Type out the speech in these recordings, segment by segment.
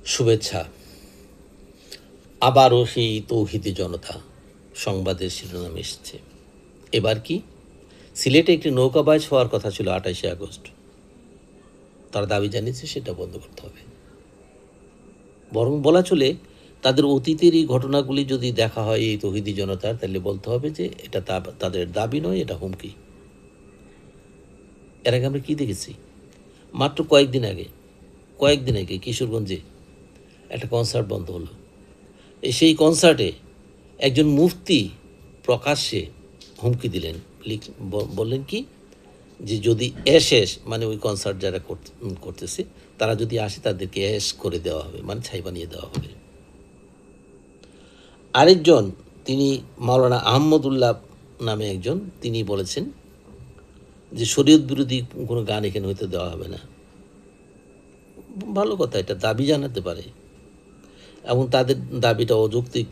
শুভেচ্ছা। আবারও সেই তৌহিদি জনতা সংবাদের শিরোনামে এসেছে। এবার কি? সিলেটে একটি নৌকাবাজ হওয়ার কথা ছিল 28শে আগস্ট। তারা দাবি জানিয়েছে সেটা বন্ধ করতে হবে। বরং বলা চলে তাদের অতীতের এই ঘটনাগুলি যদি দেখা হয় এই তৌহিদি জনতার, তাহলে বলতে হবে যে এটা তাদের দাবি নয়, এটা হুমকি। এর আগে আমরা কী দেখেছি? মাত্র কয়েকদিন আগে কিশোরগঞ্জে একটা কনসার্ট বন্ধ হলো। সেই কনসার্টে একজন মুফতি প্রকাশ্যে হুমকি দিলেন, বললেন কি, যে যদি এস মানে ওই কনসার্ট যারা করতেছে তারা যদি আসে তাদেরকে এস করে দেওয়া হবে, মানে ছাই বানিয়ে দেওয়া হবে। আরেকজন, তিনি মাওলানা আহমদুল্লাহ নামে একজন, তিনি বলেছেন যে শরীয়ত বিরোধী কোনো গান এখানে হইতে দেওয়া হবে না। ভালো কথা, এটা দাবি জানাতে পারে এবং তাদের দাবিটা অযৌক্তিক,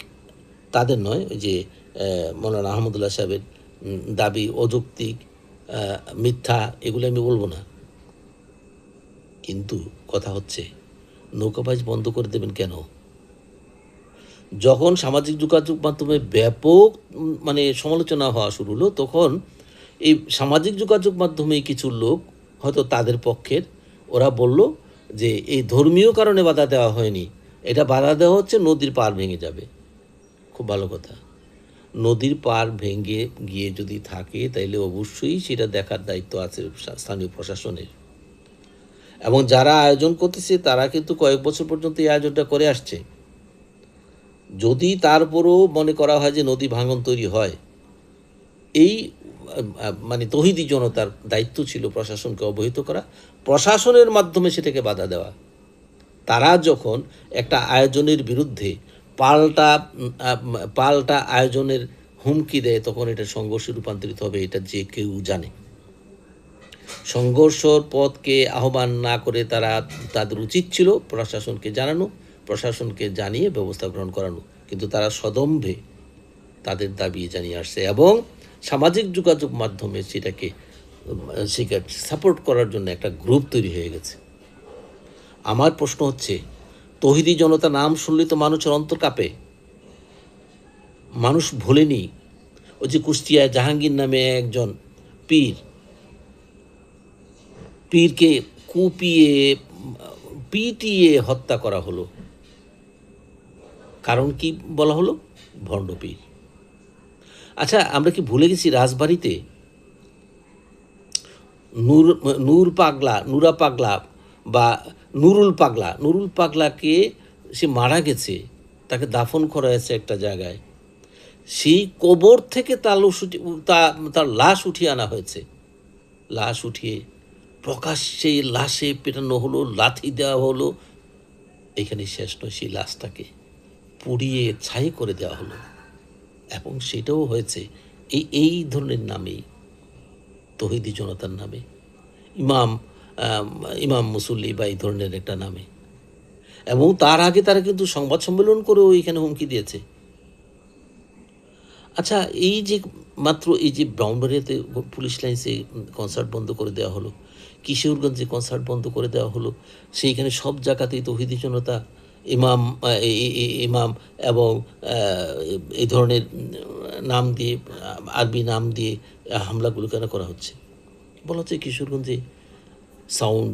তাদের নয়, ওই যে মৌলানা আহমদুল্লাহ সাহেবের দাবি অযৌক্তিক, মিথ্যা, এগুলো আমি বলবো না। কিন্তু কথা হচ্ছে নৌকাবাজ বন্ধ করে দেবেন কেন? যখন সামাজিক যোগাযোগ মাধ্যমে ব্যাপক সমালোচনা হওয়া শুরু হলো, তখন এই সামাজিক যোগাযোগ মাধ্যমে কিছু লোক, হয়তো তাদের পক্ষের, ওরা বলল যে এই ধর্মীয় কারণে বাধা দেওয়া হয়নি, এটা বাধা দেওয়া হচ্ছে নদীর পাড় ভেঙে যাবে। খুব ভালো কথা। নদীর পাড় ভেঙে গিয়ে যদি থাকে তাইলে অবশ্যই সেটা দেখার দায়িত্ব আছে স্থানীয় প্রশাসনের, এবং যারা আয়োজন করতেছে তারা কিন্তু কয়েক বছর পর্যন্ত এই আয়োজনটা করে আসছে। যদি তারপরও মনে করা হয় যে নদী ভাঙন তৈরি হয়, এই তৌহিদি জনতার দায়িত্ব ছিল প্রশাসনকে অবহিত করা, প্রশাসনের মাধ্যমে সেটাকে বাধা দেওয়া। তারা যখন একটা আয়োজনের বিরুদ্ধে পাল্টা আয়োজনের হুমকি দেয়, তখন এটা সংঘর্ষে রূপান্তরিত হবে, এটা যে কেউ জানে। সংঘর্ষর পথকে আহ্বান না করে তাদের উচিত ছিল প্রশাসনকে জানানো, প্রশাসনকে জানিয়ে ব্যবস্থা গ্রহণ করানো, কিন্তু তারা সদম্ভে তাদের দাবি জানিয়ে আসছে এবং সামাজিক যোগাযোগ মাধ্যমে সেটাকে সাপোর্ট করার জন্য একটা গ্রুপ তৈরি হয়ে গেছে। আমার প্রশ্ন হচ্ছে, তৌহিদি জনতা নাম শুনলে তো মানুষের অন্তর কাঁপে। মানুষ ভোলেনি ওই যে কুষ্টিয়ায় জাহাঙ্গীর নামে একজন পীরকে কুপিয়ে পিটিয়ে হত্যা করা হলো। কারণ কি বলা হলো? ভণ্ড পীর। আচ্ছা, আমরা কি ভুলে গেছি রাজবাড়িতে নুরা পাগলা বা নুরুল পাগলাকে সে মারা গেছে, তাকে দাফন করা হয়েছে একটা জায়গায়, সেই কবর থেকে তার লাশ উঠিয়ে আনা হয়েছে। লাশ উঠিয়ে প্রকাশ্যে লাশে পেটানো হলো, লাথি দেওয়া হলো। এখানে শেষ নয়, সেই লাশটাকে পুড়িয়ে ছাই করে দেওয়া হলো, এবং সেটাও হয়েছে এই ধরনের নামেই, তৌহিদি জনতার নামে, ইমাম মুসল্লি বা এই ধরনের একটা নামে। এবং তার আগে তারা কিন্তু সংবাদ সম্মেলন করেও এখানে হুমকি দিয়েছে। আচ্ছা, এই যে ব্রাহ্মণবাড়িয়াতে পুলিশ লাইন্সে কনসার্ট বন্ধ করে দেওয়া হলো, কিশোরগঞ্জে কনসার্ট বন্ধ করে দেওয়া হলো, সেইখানে সব জায়গাতেই তৌহিদি জনতা ইমাম এবং এই ধরনের নাম দিয়ে, আরবি নাম দিয়ে হামলাগুলো কেন করা হচ্ছে? বলা হচ্ছে কিশোরগঞ্জে সাউন্ড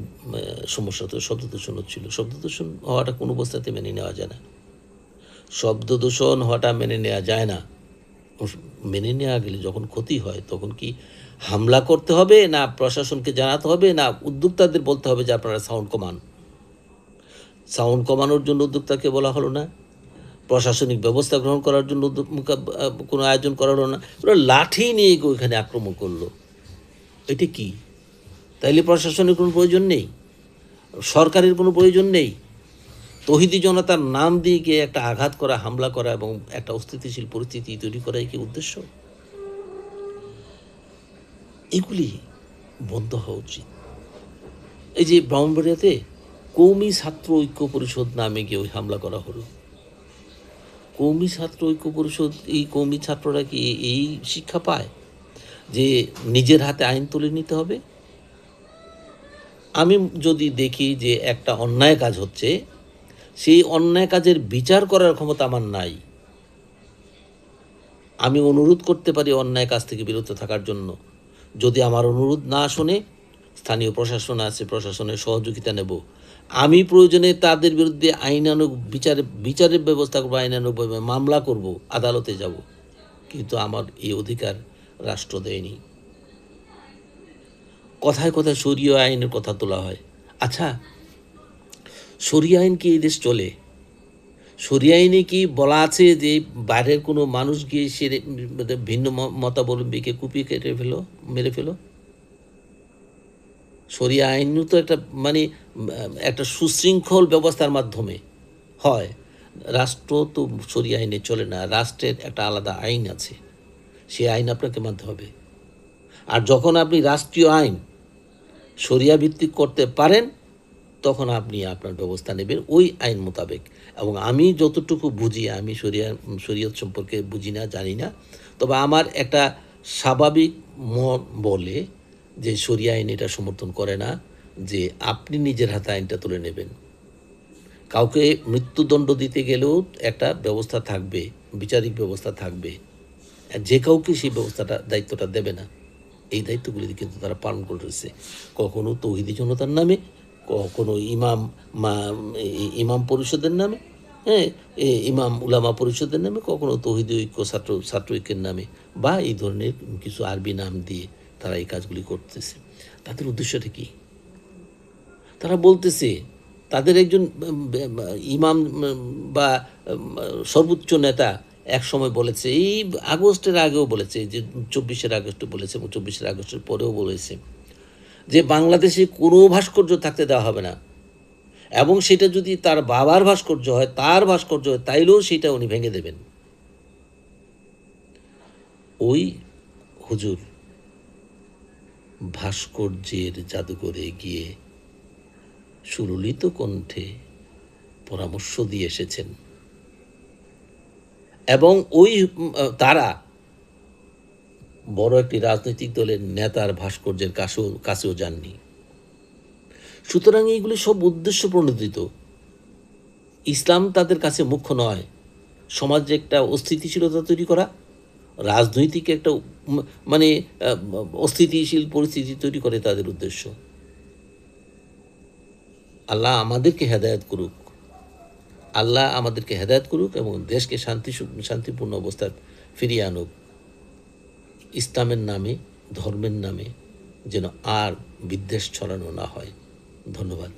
সমস্যা, তো শব্দ দূষণ হচ্ছিল। শব্দ দূষণ হওয়াটা কোনো অবস্থাতে মেনে নেওয়া যায় না। শব্দ দূষণ হওয়াটা মেনে নেওয়া যায় না। মেনে নেওয়া গেলে যখন ক্ষতি হয়, তখন কি হামলা করতে হবে, না প্রশাসনকে জানাতে হবে, না উদ্যোক্তাদের বলতে হবে যে আপনারা সাউন্ড কমান? সাউন্ড কমানোর জন্য উদ্যোক্তাকে বলা হলো না, প্রশাসনিক ব্যবস্থা গ্রহণ করার জন্য কোনো আয়োজন করা হলো না, ওরা লাঠি নিয়ে ওইখানে আক্রমণ করলো। এটা কি? তাইলে প্রশাসনের কোনো প্রয়োজন নেই, সরকারের কোনো প্রয়োজন নেই? তৌহিদি জনতার নাম দিয়ে গিয়ে একটা আঘাত করা, হামলা করা এবং একটা অস্থিতিশীল পরিস্থিতি তৈরি করাই কি উদ্দেশ্য? এগুলি বন্ধ হওয়া উচিত। এই যে ব্রাহ্মণবাড়িয়াতে কৌমি ছাত্র ঐক্য পরিষদ নামে গিয়ে ওই হামলা করা হলো। কৌমি ছাত্র ঐক্য পরিষদ, এই কৌমি ছাত্ররা কি এই শিক্ষা পায় যে নিজের হাতে আইন তুলে নিতে হবে? আমি যদি দেখি যে একটা অন্যায় কাজ হচ্ছে, সেই অন্যায় কাজের বিচার করার ক্ষমতা আমার নাই। আমি অনুরোধ করতে পারি অন্যায় কাজ থেকে বিরত থাকার জন্য। যদি আমার অনুরোধ না শোনে, স্থানীয় প্রশাসন আছে, প্রশাসনের সহযোগিতা নেব। আমি প্রয়োজনে তাদের বিরুদ্ধে আইনানুগ বিচারের ব্যবস্থা করবো, আইনানুগভাবে মামলা করব, আদালতে যাব। কিন্তু আমার এই অধিকার রাষ্ট্র দেয়নি। কথায় কথায় শরিয়া আইনের কথা তোলা হয়। আচ্ছা, শরিয়া আইন কি এই দেশ চলে? শরিয়া আইনে কি বলা আছে যে বাইরের কোনো মানুষ গিয়ে সে ভিন্ন মতাবলম্বীকে কুপিয়ে কেটে মেরে ফেলো? শরিয়া আইন তো একটা মানে একটা সুশৃঙ্খল ব্যবস্থার মাধ্যমে হয়। রাষ্ট্র তো শরিয়া আইনে চলে না, রাষ্ট্রের একটা আলাদা আইন আছে, সেই আইন আপনাকে মানতে হবে। আর যখন আপনি রাষ্ট্রীয় আইন শরিয়া ভিত্তিক করতে পারেন, তখন আপনি আপনার ব্যবস্থা নেবেন ওই আইন মোতাবেক। এবং আমি যতটুকু বুঝি, আমি শরিয়ত সম্পর্কে বুঝি না, জানি না, তবে আমার একটা স্বাভাবিক মন বলে যে শরিয়া আইন এটা সমর্থন করে না যে আপনি নিজের হাতে আইনটা তুলে নেবেন। কাউকে মৃত্যুদণ্ড দিতে গেলেও একটা ব্যবস্থা থাকবে, বিচারিক ব্যবস্থা থাকবে। যে কাউকে সেই দায়িত্বটা দেবে না। এই দায়িত্বগুলি কিন্তু তারা পালন করতেছে, কখনো তৌহিদি জনতার নামে, কখনো ইমাম পরিষদের নামে, হ্যাঁ, ইমাম উলামা পরিষদের নামে, কখনো তৌহিদি ঐক্য ছাত্র ঐক্যের নামে, বা এই ধরনের কিছু আরবি নাম দিয়ে তারা এই কাজগুলি করতেছে। তাদের উদ্দেশ্যটা কি? তারা বলতেছে তাদের একজন ইমাম বা সর্বোচ্চ নেতা এক সময় বলেছে, এই আগস্টের আগেও বলেছে, যে 24শে আগস্টে বলেছে এবং 24শে আগস্টের পরেও বলেছে যে বাংলাদেশে কোনো ভাস্কর্য থাকতে দেওয়া হবে না, এবং সেটা যদি তার বাবার ভাস্কর্য হয়, তার ভাস্কর্য হয়, তাইলেও সেটা উনি ভেঙে দেবেন। ওই হুজুর ভাস্কর্যের জাদুঘরে গিয়ে সুললিত কণ্ঠে পরামর্শ দিয়ে এসেছেন, এবং ওই তারা বড় একটি রাজনৈতিক দলের নেতার ভাস্কর্যের কাছেও যাননি। সুতরাং এইগুলি সব উদ্দেশ্য প্রণোদিত। ইসলাম তাদের কাছে মুখ্য নয়। সমাজে একটা অস্থিতিশীলতা তৈরি করা, রাজনৈতিক একটা মানে অস্থিতিশীল পরিস্থিতি তৈরি করে তাদের উদ্দেশ্য। আল্লাহ আমাদেরকে হেদায়েত করুক, আল্লাহ আমাদেরকে হেদায়েত করুক এবং দেশকে শান্তিপূর্ণ অবস্থায় ফিরিয়ে আনুক। ইসলামের নামে, ধর্মের নামে যেন আর বিদ্বেষ ছড়ানো না হয়। ধন্যবাদ।